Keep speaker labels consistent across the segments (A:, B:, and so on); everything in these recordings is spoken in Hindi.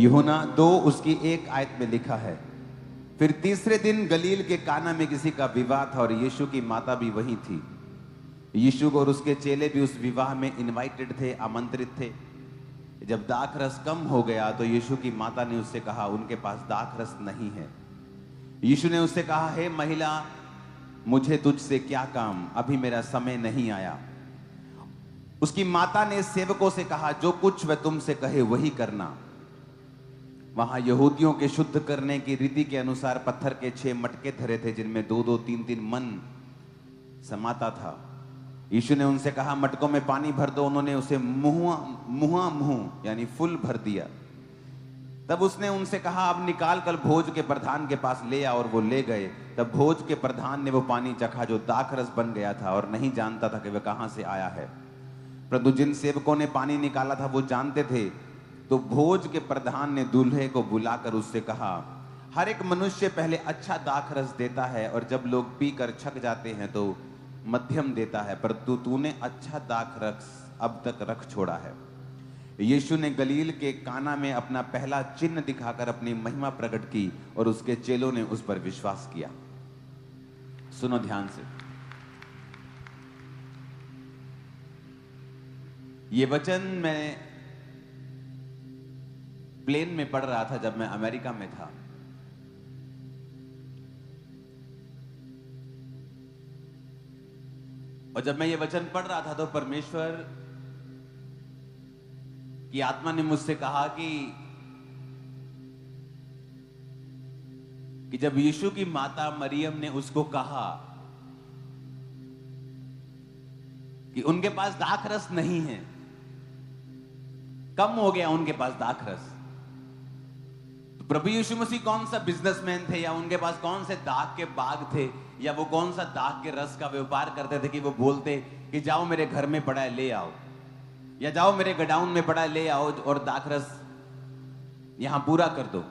A: यूहन्ना 2 उसकी 1 आयत में लिखा है, फिर तीसरे दिन गलील के काना में किसी का विवाह था और यीशु की माता भी वहीं थी। यीशु और उसके चेले भी उस विवाह में इनवाइटेड थे, आमंत्रित थे। जब दाखरस कम हो गया तो यीशु की माता ने उससे कहा, उनके पास दाखरस नहीं है। यीशु ने उससे कहा, हे महिला, मुझे तुझसे क्या काम, अभी मेरा समय नहीं आया। उसकी माता ने सेवकों से कहा, जो कुछ वह तुमसे कहे वही करना। वहां यहूदियों के शुद्ध करने की रीति के अनुसार पत्थर के 6 मटके धरे थे, जिनमें 2-2, 3-3 मन समाता था। यीशु ने उनसे कहा, मटकों में पानी भर दो। उन्होंने उसे मुंह यानी फुल भर दिया। तब उसने उनसे कहा, अब निकाल कर भोज के प्रधान के पास ले आओ। और वो ले गए। तब भोज के प्रधान ने वो पानी चखा जो दाखरस बन गया था, और नहीं जानता था कि वह कहां से आया है। परंतु जिन सेवकों ने पानी निकाला था वो जानते थे। तो भोज के प्रधान ने दूल्हे को बुलाकर उससे कहा, हर एक मनुष्य पहले अच्छा दाखरस देता है, और जब लोग पीकर छक जाते हैं तो मध्यम देता है, परंतु तूने अच्छा दाखरस अब तक रख छोड़ा है। यीशु ने गलील के काना में अपना पहला चिन्ह दिखाकर अपनी महिमा प्रकट की, और उसके चेलों ने उस पर विश्वास किया। सुनो ध्यान से, ये वचन मैं प्लेन में पढ़ रहा था जब मैं अमेरिका में था। और जब मैं ये वचन पढ़ रहा था तो परमेश्वर की आत्मा ने मुझसे कहा कि जब यीशु की माता मरियम ने उसको कहा कि उनके पास दाखरस नहीं है, कम हो गया उनके पास दाखरस, तो प्रभु यीशु मसीह कौन सा बिजनेसमैन थे, या उनके पास कौन से दाख के बाग थे, या वो कौन सा दाख के रस का व्यापार करते थे कि वो बोलते कि जाओ मेरे घर में पड़ा है ले आओ, या जाओ मेरे गोडाउन में पड़ा है ले आओ और दाखरस यहां पूरा कर दो।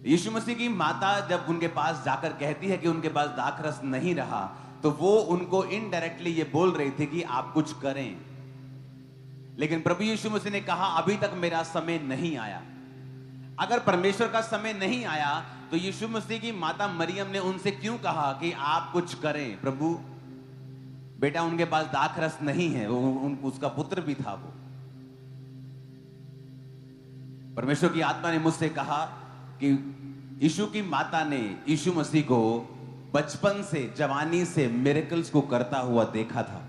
A: यीशु मसीह की माता जब उनके पास जाकर कहती है कि उनके पास दाखरस नहीं रहा, तो वो उनको इनडायरेक्टली ये बोल रही थी कि आप कुछ करें। लेकिन प्रभु यीशु मसीह ने कहा, अभी तक मेरा समय नहीं आया। अगर परमेश्वर का समय नहीं आया तो यीशु मसीह की माता मरियम ने उनसे क्यों कहा कि आप कुछ करें? प्रभु, बेटा उनके पास दाखरस नहीं है, उसका पुत्र भी था वो। परमेश्वर की आत्मा ने मुझसे कहा कि यीशु की माता ने यीशु मसीह को बचपन से, जवानी से मिरेकल्स को करता हुआ देखा था।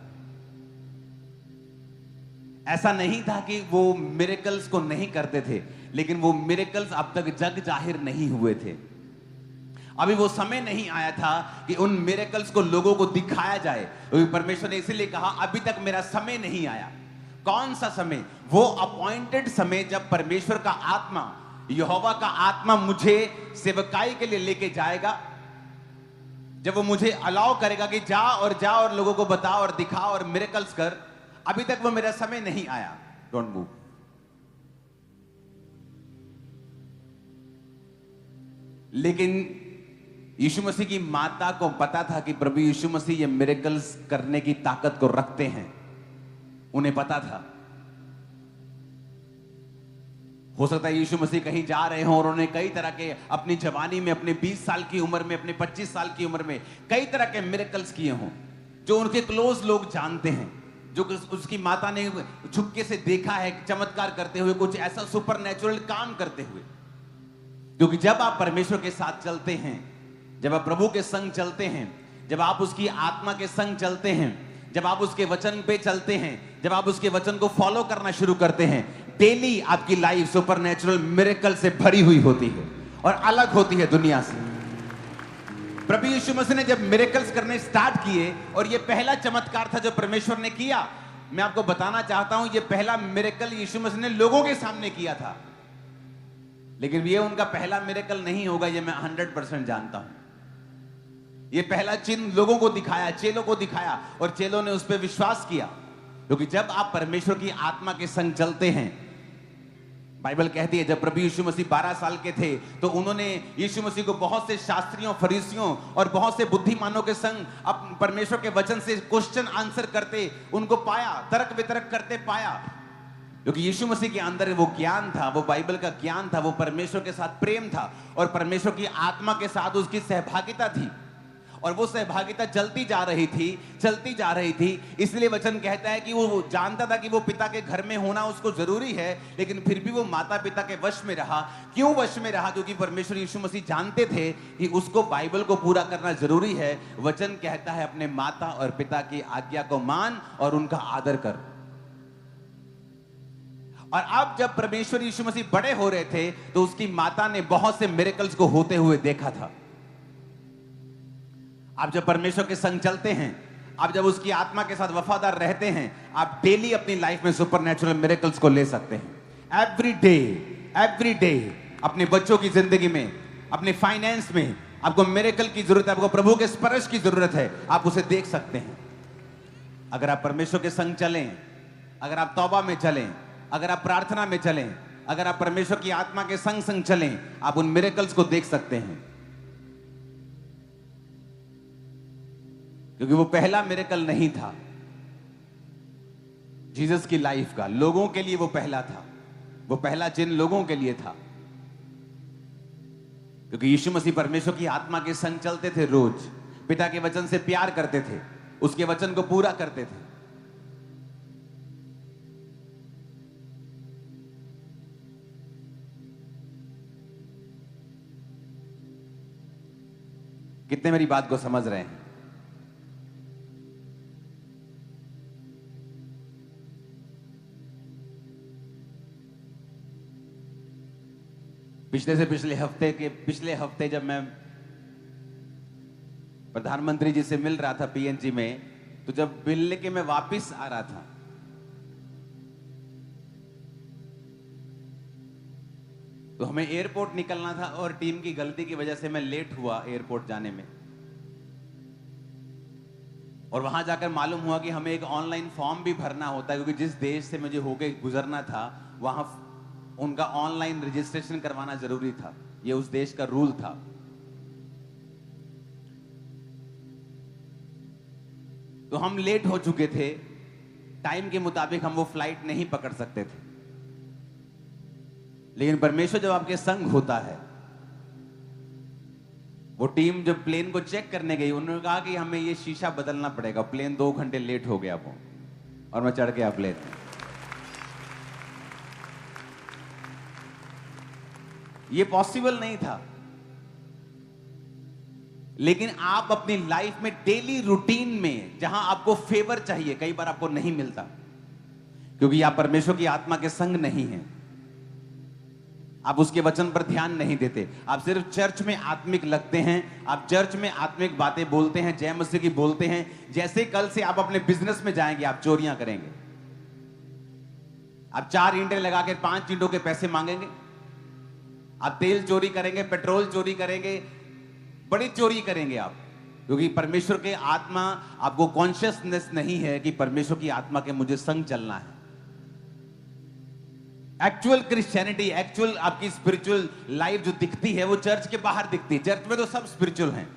A: ऐसा नहीं था कि वो मिरेकल्स को नहीं करते थे, लेकिन वो मिरेकल्स अब तक जग जाहिर नहीं हुए थे। अभी वो समय नहीं आया था कि उन मिरेकल्स को लोगों को दिखाया जाए। परमेश्वर ने इसीलिए कहा, अभी तक मेरा समय नहीं आया। कौन सा समय? वो अपॉइंटेड समय जब परमेश्वर का आत्मा, यहोवा का आत्मा मुझे सेवकाई के लिए लेके जाएगा, जब वो मुझे अलाउ करेगा कि जा और लोगों को बता और दिखा और मिरेकल्स कर। अभी तक वो मेरा समय नहीं आया। Don't move. लेकिन यीशु मसीह की माता को पता था कि प्रभु यीशु मसीह ये मिरेकल्स करने की ताकत को रखते हैं। उन्हें पता था। हो सकता है यीशु मसीह कहीं जा रहे हों और उन्होंने कई तरह के, अपनी जवानी में, अपने 20 साल की उम्र में, अपने 25 साल की उम्र में कई तरह के मिरेकल्स किए हों, जो उनके क्लोज लोग जानते हैं, जो उसकी माता ने छुपके से देखा है चमत्कार करते हुए, कुछ ऐसा सुपरनैचुरल काम करते हुए। क्योंकि जब आप परमेश्वर के साथ चलते हैं, जब आप प्रभु के संग चलते हैं, जब आप उसकी आत्मा के संग चलते हैं, जब आप उसके वचन पे चलते हैं, जब आप उसके वचन को फॉलो करना शुरू करते हैं, डेली आपकी लाइफ सुपरनैचुरल मिरेकल से भरी हुई होती है और अलग होती है दुनिया से। प्रभु यीशु मसीह ने जब मिरेकल्स करने स्टार्ट किए, और ये पहला चमत्कार था जो परमेश्वर ने किया, मैं आपको बताना चाहता हूं, ये पहला मिरेकल यीशु मसीह ने लोगों के सामने किया था। लेकिन ये उनका पहला मिरेकल नहीं होगा, ये मैं 100% जानता हूं। ये पहला चिन्ह लोगों को दिखाया, चेलों को दिखाया, और चेलों ने उस पर विश्वास किया। क्योंकि जब आप परमेश्वर की आत्मा के संग चलते हैं, बाइबल कहती है जब प्रभु यीशु मसीह 12 साल के थे तो उन्होंने यीशु मसीह को बहुत से शास्त्रियों, फरीसियों और बहुत से बुद्धिमानों के संग परमेश्वर के वचन से क्वेश्चन आंसर करते उनको पाया, तर्क वितर्क करते पाया। क्योंकि यीशु मसीह के अंदर वो ज्ञान था, वो बाइबल का ज्ञान था, वो परमेश्वर के साथ प्रेम था और परमेश्वर की आत्मा के साथ उसकी सहभागिता थी, और वो सहभागिता चलती जा रही थी। इसलिए वचन कहता है कि वो जानता था कि वो पिता के घर में होना उसको जरूरी है, लेकिन फिर भी वो माता पिता के वश में रहा। क्यों वश में रहा? क्योंकि परमेश्वर यीशु मसीह जानते थे कि उसको बाइबल को पूरा करना जरूरी है। वचन कहता है अपने माता और पिता की आज्ञा को मान और उनका आदर कर। और अब जब परमेश्वर यीशु मसीह बड़े हो रहे थे तो उसकी माता ने बहुत से मिरेकल्स को होते हुए देखा था। आप जब परमेश्वर के संग चलते हैं, आप जब उसकी आत्मा के साथ वफादार रहते हैं, आप डेली अपनी लाइफ में सुपरनैचुरल मिरेकल्स को ले सकते हैं। एवरी डे अपने बच्चों की जिंदगी में, अपने फाइनेंस में आपको मिरेकल की जरूरत है, आपको प्रभु के स्पर्श की जरूरत है, आप उसे देख सकते हैं। अगर आप परमेश्वर के संग चलें, अगर आप तौबा में चलें, अगर आप प्रार्थना में चलें, अगर आप परमेश्वर की आत्मा के संग संग चलें, आप उन मिरेकल्स को देख सकते हैं। क्योंकि वो पहला मिरेकल नहीं था जीसस की लाइफ का, लोगों के लिए वो पहला था, वो पहला जिन लोगों के लिए था। क्योंकि यीशु मसीह परमेश्वर की आत्मा के संग चलते थे, रोज पिता के वचन से प्यार करते थे, उसके वचन को पूरा करते थे। कितने मेरी बात को समझ रहे हैं? पिछले हफ्ते जब मैं प्रधानमंत्री जी से मिल रहा था पीएनजी में, तो जब मिलने के मैं वापस आ रहा था तो हमें एयरपोर्ट निकलना था और टीम की गलती की वजह से मैं लेट हुआ एयरपोर्ट जाने में। और वहां जाकर मालूम हुआ कि हमें एक ऑनलाइन फॉर्म भी भरना होता है, क्योंकि जिस देश से मुझे होके गुजरना था वहां उनका ऑनलाइन रजिस्ट्रेशन करवाना जरूरी था। ये उस देश का रूल था। तो हम लेट हो चुके थे, टाइम के मुताबिक हम वो फ्लाइट नहीं पकड़ सकते थे। लेकिन परमेश्वर जब आपके संग होता है, वो टीम जब प्लेन को चेक करने गई, उन्होंने कहा कि हमें ये शीशा बदलना पड़ेगा, प्लेन 2 घंटे लेट हो गया वो, और मैं चढ़ गया प्लेन में। ये पॉसिबल नहीं था। लेकिन आप अपनी लाइफ में डेली रूटीन में जहां आपको फेवर चाहिए, कई बार आपको नहीं मिलता, क्योंकि आप परमेश्वर की आत्मा के संग नहीं हैं। आप उसके वचन पर ध्यान नहीं देते, आप सिर्फ चर्च में आत्मिक लगते हैं, आप चर्च में आत्मिक बातें बोलते हैं, जय मसीह की बोलते हैं। जैसे कल से आप अपने बिजनेस में जाएंगे, आप चोरियां करेंगे, आप 4 ईंटें लगा के 5 ईंटों के पैसे मांगेंगे, आप तेल चोरी करेंगे, पेट्रोल चोरी करेंगे, बड़ी चोरी करेंगे आप, क्योंकि परमेश्वर के आत्मा आपको कॉन्शियसनेस नहीं है कि परमेश्वर की आत्मा के मुझे संग चलना है। एक्चुअल क्रिश्चियनिटी, एक्चुअल आपकी स्पिरिचुअल लाइफ जो दिखती है वो चर्च के बाहर दिखती है। चर्च में तो सब स्पिरिचुअल हैं,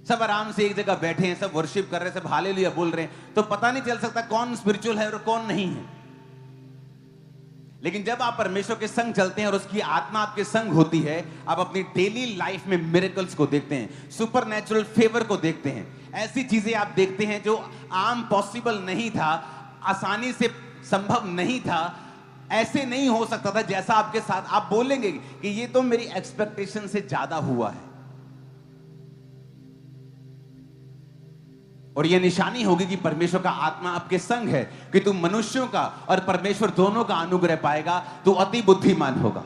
A: सब आराम से एक जगह बैठे हैं, सब वर्शिप कर रहे हैं, सब हालेलुया बोल रहे हैं, तो पता नहीं चल सकता कौन स्पिरिचुअल है और कौन नहीं है। लेकिन जब आप परमेश्वर के संग चलते हैं और उसकी आत्मा आपके संग होती है, आप अपनी डेली लाइफ में मिरेकल्स को देखते हैं, सुपरनैचुरल फेवर को देखते हैं। ऐसी चीजें आप देखते हैं जो आम पॉसिबल नहीं था, आसानी से संभव नहीं था, ऐसे नहीं हो सकता था जैसा आपके साथ। आप बोलेंगे कि ये तो मेरी एक्सपेक्टेशन से ज्यादा हुआ है, और यह निशानी होगी कि परमेश्वर का आत्मा आपके संग है, कि तू मनुष्यों का और परमेश्वर दोनों का अनुग्रह पाएगा, तू अति बुद्धिमान होगा,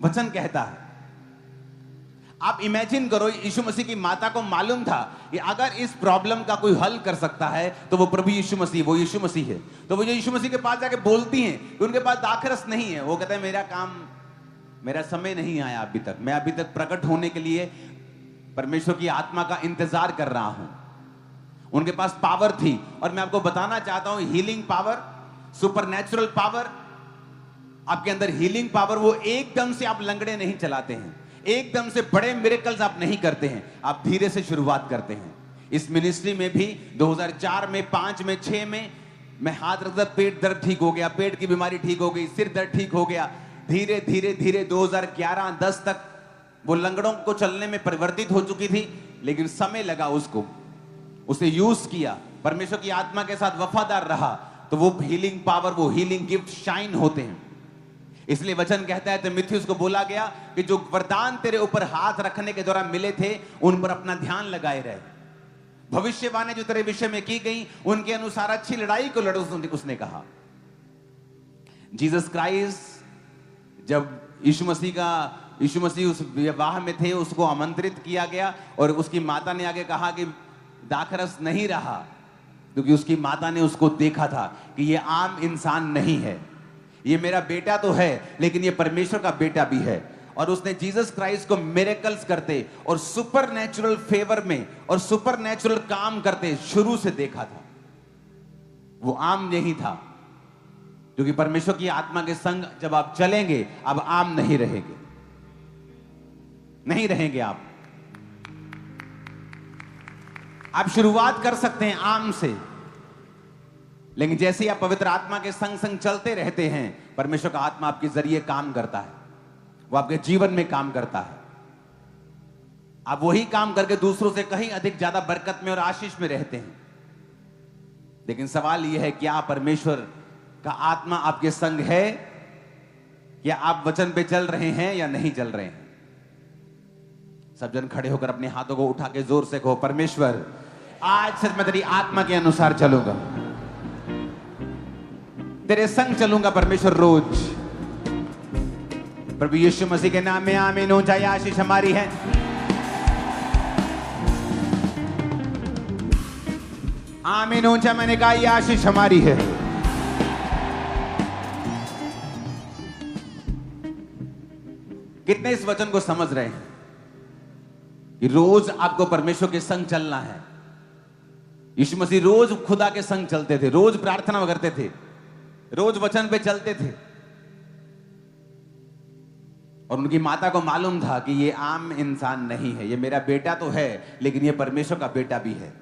A: वचन कहता है। आप इमेजिन करो, यीशु मसीह की माता को मालूम था कि अगर इस प्रॉब्लम का कोई हल कर सकता है तो वो प्रभु यीशु मसीह, वो यीशु मसीह है। तो वो जो यीशु मसीह के पास जाके बोलती हैं कि उनके पास दाखरस नहीं है, वो कहते हैं मेरा समय नहीं आया अभी तक, मैं अभी तक प्रकट होने के लिए परमेश्वर की आत्मा का इंतजार कर रहा हूं। उनके पास पावर थी, और मैं आपको बताना चाहता हूं, हीलिंग पावर, सुपरनैचुरल पावर, आपके अंदर हीलिंग पावर, वो एकदम से आप लंगड़े नहीं चलाते हैं, एकदम से बड़े मिरेकल्स आप नहीं करते हैं, आप धीरे से शुरुआत करते हैं। इस मिनिस्ट्री में भी 2004 में, 5 में, 6 में मैं हाथ रखता, पेट दर्द ठीक हो गया, पेट की बीमारी ठीक हो गई, सिर दर्द ठीक हो गया। धीरे धीरे धीरे 2011-10 तक वो लंगड़ों को चलने में परिवर्तित हो चुकी थी, लेकिन समय लगा उसको। उसे यूज किया, परमेश्वर की आत्मा के साथ वफादार रहा, तो वो हीलिंग पावर, वो हीलिंग गिफ्ट शाइन होते हैं। इसलिए वचन कहता है, तिमुथियुस को बोला गया कि जो वरदान तेरे ऊपर हाथ रखने के द्वारा मिले थे, उन पर अपना ध्यान लगाए रहे। भविष्यवाणी जो तेरे विषय में की गई, उनके अनुसार अच्छी लड़ाई को लड़ो, उसने कहा। जीसस क्राइस्ट, जब यीशु मसीह उस विवाह में थे, उसको आमंत्रित किया गया और उसकी माता ने आगे कहा कि दाखरस नहीं रहा, क्योंकि उसकी माता ने उसको देखा था कि ये आम इंसान नहीं है, ये मेरा बेटा तो है, लेकिन ये परमेश्वर का बेटा भी है। और उसने जीसस क्राइस्ट को मिरेकल्स करते और सुपरनैचुरल फेवर में और सुपरनैचुरल काम करते शुरू से देखा था। वो आम नहीं था, क्योंकि परमेश्वर की आत्मा के संग जब आप चलेंगे, अब आम नहीं रहेंगे, नहीं रहेंगे आप शुरुआत कर सकते हैं आम से, लेकिन जैसे ही आप पवित्र आत्मा के संग संग चलते रहते हैं, परमेश्वर का आत्मा आपके जरिए काम करता है, वो आपके जीवन में काम करता है। आप वही काम करके दूसरों से कहीं अधिक ज्यादा बरकत में और आशीष में रहते हैं। लेकिन सवाल यह है, क्या परमेश्वर का आत्मा आपके संग है? क्या आप वचन पे चल रहे हैं या नहीं चल रहे हैं? सब जन खड़े होकर अपने हाथों को उठा के जोर से कहो, परमेश्वर आज से मैं तेरी आत्मा के अनुसार चलूंगा, तेरे संग चलूंगा परमेश्वर रोज। प्रभु यीशु मसीह के नाम में आमीन हो जाए। आशीष हमारी है। आमीन हो जाए। मैंने कहा, यह आशीष हमारी है। कितने इस वचन को समझ रहे हैं कि रोज आपको परमेश्वर के संग चलना है? यीशु मसीह रोज खुदा के संग चलते थे, रोज प्रार्थना करते थे, रोज वचन पे चलते थे। और उनकी माता को मालूम था कि ये आम इंसान नहीं है, ये मेरा बेटा तो है, लेकिन ये परमेश्वर का बेटा भी है।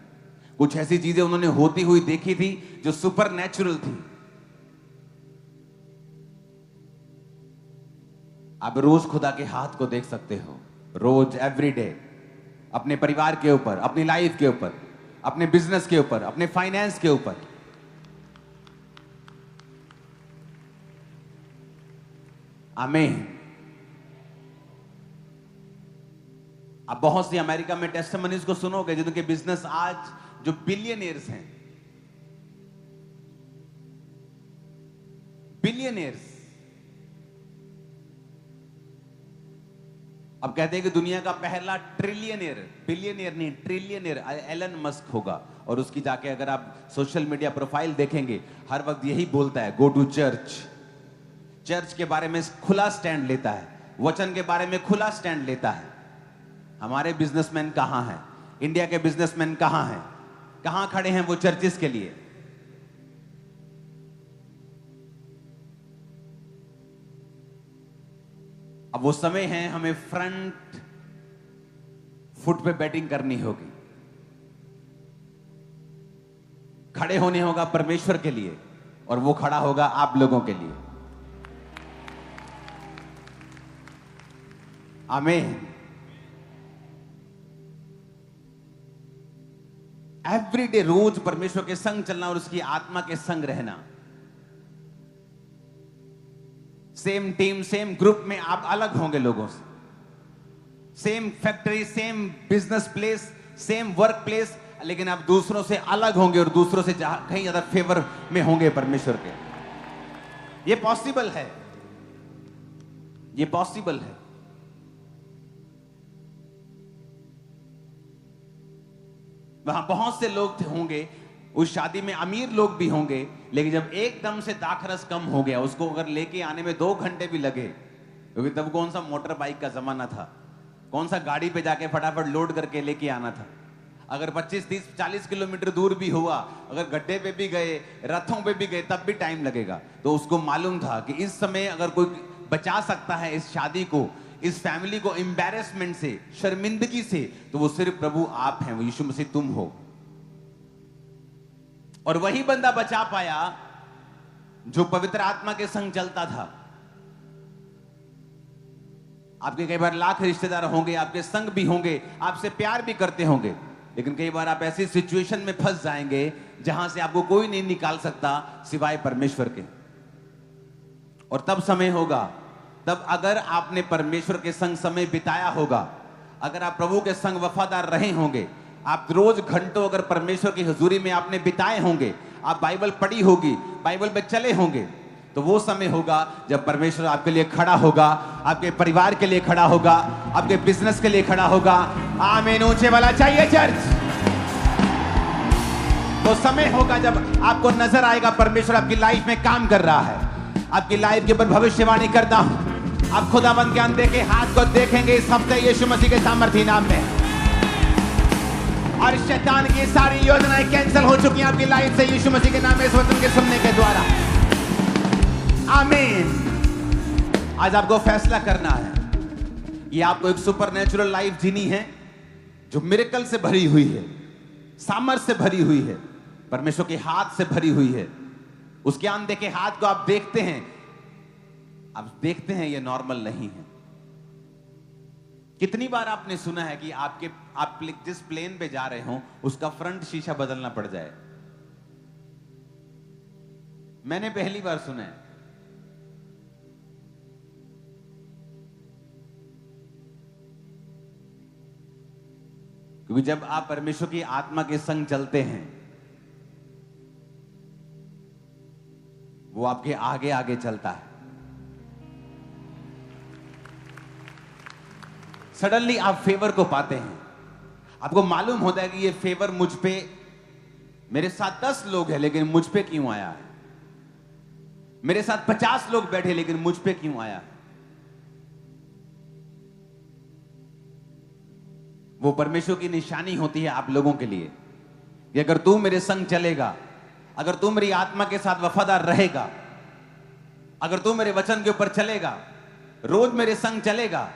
A: कुछ ऐसी चीजें उन्होंने होती हुई देखी थी जो सुपर नेचुरल थी। आप रोज खुदा के हाथ को देख सकते हो, रोज, एवरीडे, अपने परिवार के ऊपर, अपनी लाइफ के ऊपर, अपने बिजनेस के ऊपर, अपने फाइनेंस के ऊपर। आमीन। आप बहुत सी अमेरिका में टेस्टिमनीज को सुनोगे जिनके बिजनेस आज जो बिलियनियर्स हैं, बिलियनियर्स। अब कहते हैं कि दुनिया का पहला ट्रिलियनियर, बिलियनियर नहीं ट्रिलियनियर एलन मस्क होगा। और उसकी जाके अगर आप सोशल मीडिया प्रोफाइल देखेंगे, हर वक्त यही बोलता है, गो टू चर्च। चर्च के बारे में खुला स्टैंड लेता है, वचन के बारे में खुला स्टैंड लेता है। हमारे बिजनेसमैन कहां हैं? इंडिया के बिजनेसमैन कहां हैं? कहां खड़े हैं वो चर्चिस के लिए? अब वो समय है, हमें फ्रंट फुट पे बैटिंग करनी होगी, खड़े होने होगा परमेश्वर के लिए, और वो खड़ा होगा आप लोगों के लिए। आमीन। एवरीडे, रोज परमेश्वर के संग चलना और उसकी आत्मा के संग रहना। सेम टीम, सेम ग्रुप में आप अलग होंगे लोगों से, same factory, same business place, same work place, लेकिन आप दूसरों से अलग होंगे और दूसरों से कहीं ज्यादा फेवर में होंगे परमेश्वर के। ये पॉसिबल है, ये पॉसिबल है। वहां बहुत से लोग होंगे, उस शादी में अमीर लोग भी होंगे, लेकिन जब एकदम से दाखरस कम हो गया, उसको अगर लेके आने में 2 घंटे भी लगे, क्योंकि तब कौन सा मोटर बाइक का जमाना था, कौन सा गाड़ी पे जाके फटाफट लोड करके लेके आना था। अगर 25, 30, 40 किलोमीटर दूर भी हुआ, अगर गड्ढे पे भी गए, रथों पे भी गए, तब भी टाइम लगेगा। तो उसको मालूम था कि इस समय अगर कोई बचा सकता है इस शादी को, इस फैमिली को एम्बैरेसमेंट से, शर्मिंदगी से, तो वो सिर्फ प्रभु आप हैं, वो यीशु मसीह तुम हो। और वही बंदा बचा पाया जो पवित्र आत्मा के संग चलता था। आपके कई बार लाख रिश्तेदार होंगे, आपके संग भी होंगे, आपसे प्यार भी करते होंगे, लेकिन कई बार आप ऐसी सिचुएशन में फंस जाएंगे जहां से आपको कोई नहीं निकाल सकता सिवाय परमेश्वर के। और तब समय होगा, तब अगर आपने परमेश्वर के संग समय बिताया होगा, अगर आप प्रभु के संग वफादार रहे होंगे, आप रोज घंटों अगर परमेश्वर की हुजूरी में आपने बिताए होंगे, आप बाइबल पढ़ी होगी, बाइबल पे चले होंगे, तो वो समय होगा जब परमेश्वर आपके लिए खड़ा होगा, आपके परिवार के लिए खड़ा होगा, आपके बिजनेस के लिए खड़ा होगा। आमीन। ऊंचे वाला चाहिए चर्च। तो समय होगा जब आपको नजर आएगा परमेश्वर आपकी लाइफ में काम कर रहा है। आपकी लाइफ के ऊपर भविष्यवाणी करता हूं, आप खुदावंद के अंधे के हाथ को देखेंगे इस हफ्ते यीशु मसीह के सामर्थी नाम में। और शैतान की सारी योजनाएं कैंसिल हो चुकी हैं आपकी लाइफ से यीशु मसीह के नाम में इस वचन के सुनने के द्वारा। आमीन। आज आपको फैसला करना है कि आपको एक सुपरनेचुरल लाइफ जीनी है जो मिरेकल से भरी हुई है, सामर्थ से भरी हुई है, परमेश्वर के हाथ से भरी हुई है। उसके अनदेखे हाथ को आप देखते हैं ये नॉर्मल नहीं है। कितनी बार आपने सुना है कि आप जिस प्लेन पे जा रहे हो उसका फ्रंट शीशा बदलना पड़ जाए? मैंने पहली बार सुना है। क्योंकि जब आप परमेश्वर की आत्मा के संग चलते हैं, वो आपके आगे आगे चलता है। सडनली आप फेवर को पाते हैं। आपको मालूम होता है कि ये फेवर मुझ पे, मेरे साथ 10 लोग हैं लेकिन मुझ पे क्यों आया है? मेरे साथ 50 लोग बैठे लेकिन मुझ पे क्यों आया है? वो परमेश्वर की निशानी होती है आप लोगों के लिए कि अगर तू मेरे संग चलेगा, अगर तू मेरी आत्मा के साथ वफादार रहेगा, अगर तू मेरे वचन के ऊपर चलेगा, रोज मेरे संग चलेगा,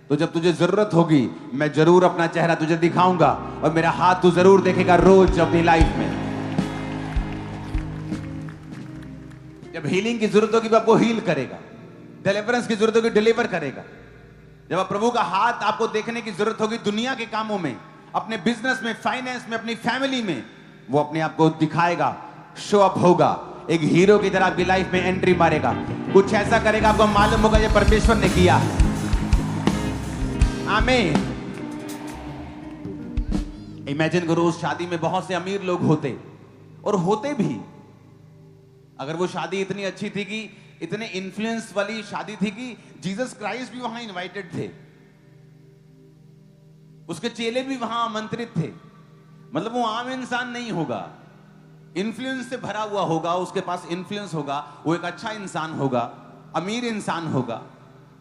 A: तो जब तुझे जरूरत होगी मैं जरूर अपना चेहरा तुझे दिखाऊंगा और मेरा हाथ तू जरूर देखेगा रोज अपनी लाइफ में। जब हीलिंग की जरूरत होगी वो आपको हील करेगा, डिलीवरेंस की जरूरत होगी डिलीवर करेगा। जब आप प्रभु का हाथ आपको देखने की जरूरत होगी दुनिया के कामों में, अपने बिजनेस में, फाइनेंस में, अपनी फैमिली में, वो अपने आप को दिखाएगा, शो अप होगा, एक हीरो की तरह आपकी लाइफ में एंट्री मारेगा, कुछ ऐसा करेगा आपको मालूम होगा ये परमेश्वर ने किया है। आमीन। इमेजिन करो उस शादी में बहुत से अमीर लोग होते, और होते भी। अगर वो शादी इतनी अच्छी थी कि इतने इन्फ्लुएंस वाली शादी थी कि जीसस क्राइस्ट भी वहां इनवाइटेड थे, उसके चेले भी वहां आमंत्रित थे। मतलब वो आम इंसान नहीं होगा, इन्फ्लुएंस से भरा हुआ होगा, उसके पास इन्फ्लुएंस होगा, वो एक अच्छा इंसान होगा, अमीर इंसान होगा।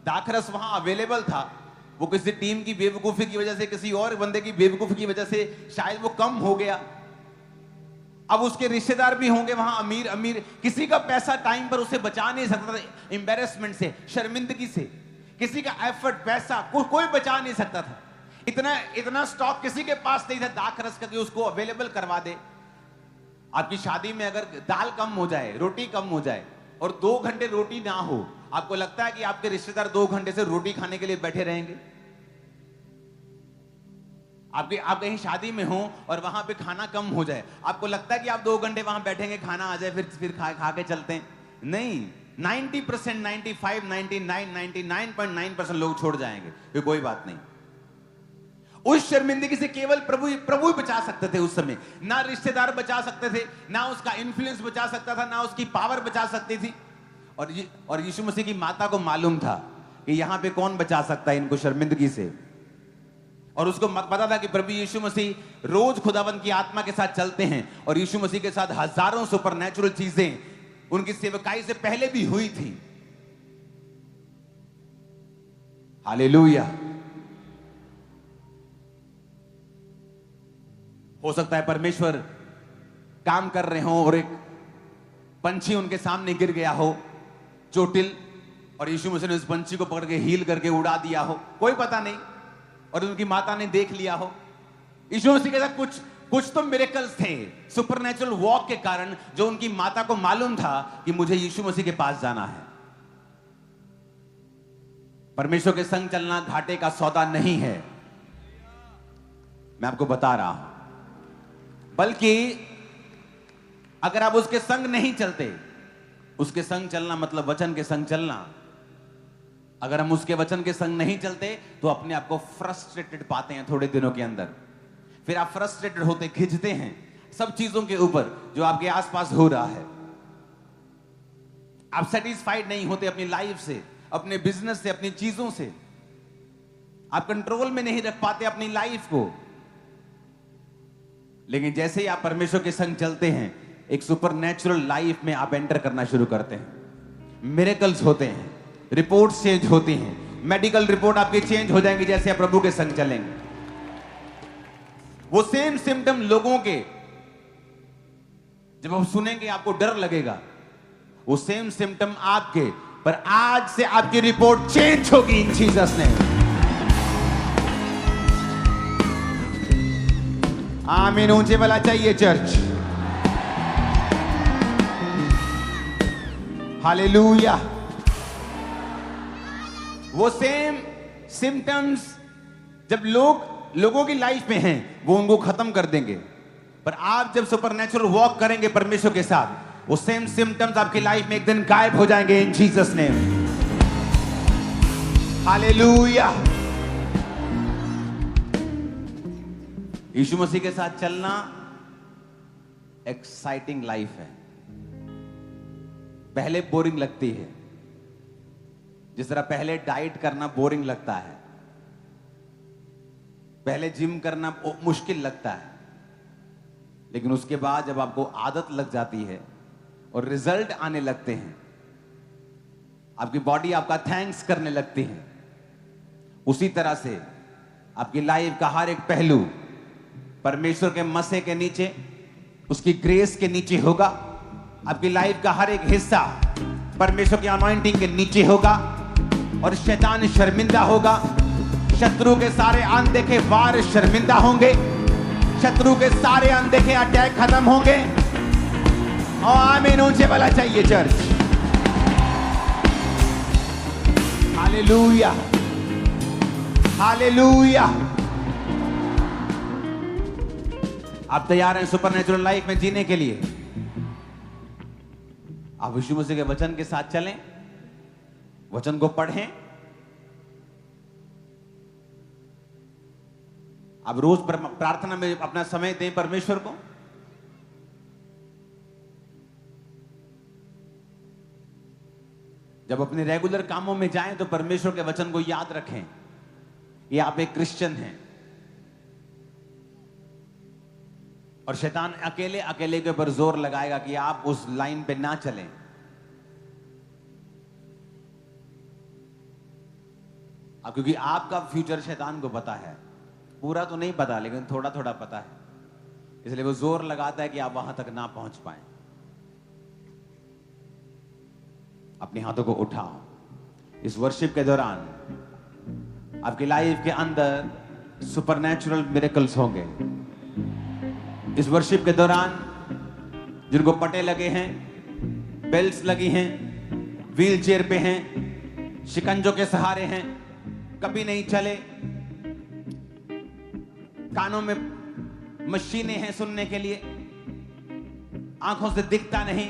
A: दाखरस वहां अवेलेबल था, वो किसी टीम की बेवकूफी की वजह से, किसी और बंदे की बेवकूफी की वजह से शायद वो कम हो गया। अब उसके रिश्तेदार भी होंगे वहां अमीर अमीर, किसी का पैसा टाइम पर उसे बचा नहीं सकता था, एम्बेरसमेंट से, शर्मिंदगी से। किसी का एफर्ट, पैसा कोई बचा नहीं सकता था। इतना स्टॉक किसी के पास नहीं था दाखरस का कि उसको अवेलेबल करवा दे। आपकी शादी में अगर दाल कम हो जाए, रोटी कम हो जाए और 2 घंटे रोटी ना हो, आपको लगता है कि आपके रिश्तेदार 2 घंटे से रोटी खाने के लिए बैठे रहेंगे? आप कहीं शादी में हो और वहां पे खाना कम हो जाए, आपको लगता है कि आप 2 घंटे वहां बैठेंगे, खाना आ जाए, फिर खा के चलते हैं? नहीं, 90%, 95, 99, 99.9% लोग छोड़ जाएंगे, फिर कोई बात नहीं। उस शर्मिंदगी से केवल प्रभु ही बचा सकते थे उस समय। ना रिश्तेदार बचा सकते थे, ना उसका इन्फ्लुएंस बचा सकता था, ना उसकी पावर बचा सकती थी। और यीशु मसीह की माता को मालूम था कि यहां पे कौन बचा सकता है इनको शर्मिंदगी से। और उसको पता था कि प्रभु यीशु मसीह रोज खुदावंद की आत्मा के साथ चलते हैं, और यीशु मसीह के साथ हजारों सुपरनैचुरल चीजें उनकी सेवकाई से पहले भी हुई थी। हालेलुया। हो सकता है परमेश्वर काम कर रहे हो और एक पंछी उनके सामने गिर गया हो, चोटिल, और यीशु मसीह ने उस पंछी को पकड़ के हील करके उड़ा दिया हो, कोई पता नहीं, और उनकी माता ने देख लिया हो। यीशु मसीह के साथ कुछ कुछ तो मिरेकल्स थे सुपरनेचुरल वॉक के कारण, जो उनकी माता को मालूम था कि मुझे यीशु मसीह के पास जाना है। परमेश्वर के संग चलना घाटे का सौदा नहीं है, मैं आपको बता रहा हूं। बल्कि अगर आप उसके संग नहीं चलते, उसके संग चलना मतलब वचन के संग चलना, अगर हम उसके वचन के संग नहीं चलते तो अपने आप को फ्रस्ट्रेटेड पाते हैं थोड़े दिनों के अंदर। फिर आप फ्रस्ट्रेटेड होते, खिंचते हैं सब चीजों के ऊपर जो आपके आसपास हो रहा है। आप सेटिस्फाइड नहीं होते अपनी लाइफ से, अपने बिजनेस से, अपनी चीजों से। आप कंट्रोल में नहीं रख पाते अपनी लाइफ को। लेकिन जैसे ही आप परमेश्वर के संग चलते हैं, एक सुपरनैचुरल लाइफ में आप एंटर करना शुरू करते हैं। मिरेकल्स होते हैं, रिपोर्ट्स चेंज होती हैं, मेडिकल रिपोर्ट आपकी चेंज हो जाएंगी जैसे आप प्रभु के संग चलेंगे। वो सेम सिम्टम लोगों के जब आप सुनेंगे आपको डर लगेगा, वो सेम सिम्टम आपके, पर आज से आपकी रिपोर्ट चेंज होगी इन जीसस नेम। आमीन। ऊंचे वाला चाहिए चर्च। हालेलुया। वो सेम सिम्टम्स जब लोगों की लाइफ में हैं, वो उनको खत्म कर देंगे। पर आप जब सुपरनैचुरल वॉक करेंगे परमेश्वर के साथ, वो सेम सिम्टम्स आपकी लाइफ में एक दिन गायब हो जाएंगे इन जीसस नेम। हालेलुया। यीशु मसीह के साथ चलना एक्साइटिंग लाइफ है। पहले बोरिंग लगती है, जिस तरह पहले डाइट करना बोरिंग लगता है, पहले जिम करना मुश्किल लगता है, लेकिन उसके बाद जब आपको आदत लग जाती है और रिजल्ट आने लगते हैं, आपकी बॉडी आपका थैंक्स करने लगती है, उसी तरह से आपकी लाइफ का हर एक पहलू परमेश्वर के मसे के नीचे, उसकी ग्रेस के नीचे होगा। आपकी लाइफ का हर एक हिस्सा परमेश्वर की अनॉइंटिंग के नीचे होगा और शैतान शर्मिंदा होगा। शत्रु के सारे अनदेखे वार शर्मिंदा होंगे, शत्रु के सारे अनदेखे अटैक खत्म होंगे। और आमीन। ऊंचे वाला चाहिए चर्च। Hallelujah, hallelujah. आप तैयार हैं सुपरनेचुरल लाइफ में जीने के लिए? आप यीशु मसीह के वचन के साथ चलें, वचन को पढ़ें। आप रोज प्रार्थना में अपना समय दें परमेश्वर को। जब अपने रेगुलर कामों में जाएं तो परमेश्वर के वचन को याद रखें। ये आप एक क्रिश्चियन हैं और शैतान अकेले अकेले के ऊपर जोर लगाएगा कि आप उस लाइन पे ना चलें। अब क्योंकि आपका फ्यूचर शैतान को पता है, पूरा तो नहीं पता लेकिन थोड़ा थोड़ा पता है, इसलिए वो जोर लगाता है कि आप वहां तक ना पहुंच पाए। अपने हाथों को उठाओ। इस वर्शिप के दौरान आपकी लाइफ के अंदर सुपरनैचुरल मिरेकल्स होंगे। इस वर्शिप के दौरान जिनको पटे लगे हैं, बेल्ट्स लगी हैं, व्हील चेयर पे हैं, शिकंजों के सहारे हैं, कभी नहीं चले, कानों में मशीनें हैं सुनने के लिए, आंखों से दिखता नहीं,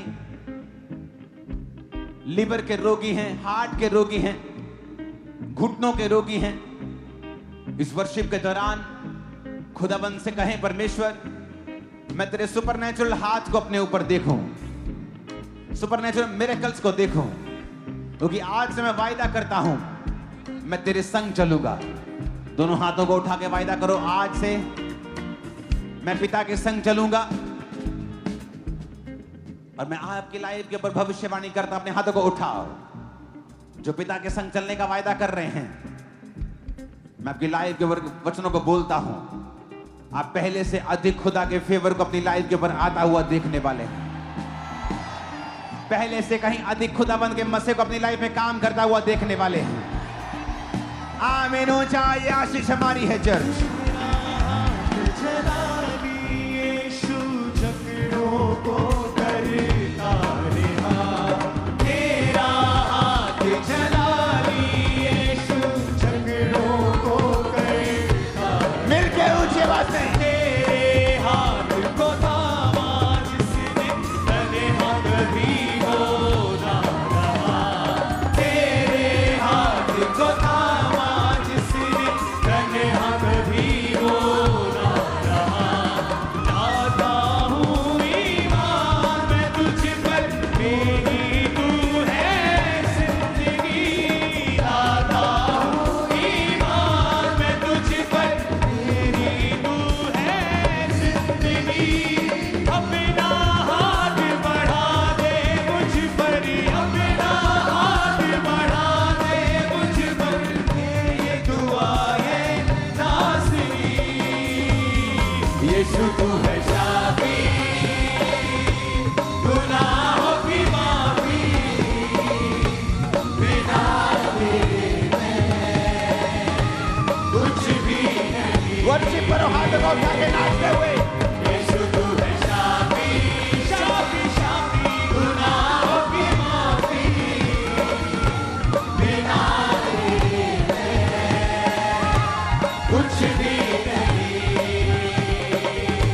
A: लिवर के रोगी हैं, हार्ट के रोगी हैं, घुटनों के रोगी हैं, इस वर्शिप के दौरान खुदाबंद से कहें, परमेश्वर मैं तेरे सुपरनैचुरल हाथ को अपने ऊपर देखूं, सुपरनैचुरल मिरेकल्स को देखूं, क्योंकि आज से मैं वायदा करता हूं मैं तेरे संग चलूंगा। दोनों हाथों को उठा के वायदा करो, आज से मैं पिता के संग चलूंगा और मैं आपकी लाइफ के ऊपर भविष्यवाणी करता। अपने हाथों को उठाओ जो पिता के संग चलने का वायदा कर रहे हैं। मैं आपकी लाइफ के ऊपर वचनों को बोलता हूं, आप पहले से अधिक खुदा के फेवर को अपनी लाइफ के ऊपर आता हुआ देखने वाले हैं। पहले से कहीं अधिक खुदाबंद के मसे को अपनी लाइफ में काम करता हुआ देखने वाले हैं। आमीन। ऊंचा ये आशीष हमारी है चर्च।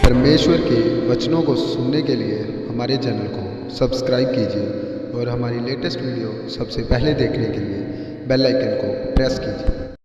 B: परमेश्वर के वचनों को सुनने के लिए हमारे चैनल को सब्सक्राइब कीजिए और हमारी लेटेस्ट वीडियो सबसे पहले देखने के लिए बेल आइकन को प्रेस कीजिए।